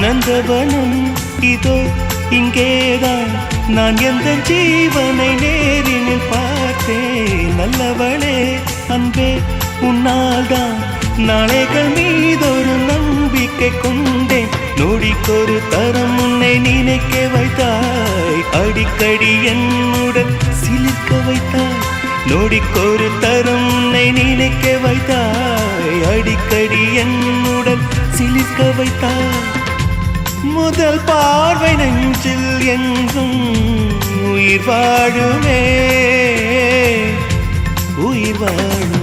நந்தவனம் இதோ இங்கேதான் நான் எந்த ஜீவனை நேரினில் பார்த்தேன். நல்லவளே அன்பே உன்னால்தான் நாளைகள் மீதொரு நம்பிக்கை கொண்டேன். நொடிக்கொரு தரம் உன்னை நினைக்க வைத்தாய், அடிக்கடி என்னுடன் சிலிர்க்க வைத்தாய். நொடிக்கொரு தரம் உன்னை நினைக்க வைத்தாய், அடிக்கடி என்னுடன் சிலிர்க்க வைத்தாய். முதல் பார்வை நெஞ்சில் என்றும் உயிர் வாழுமே, உயிர் வாழும்.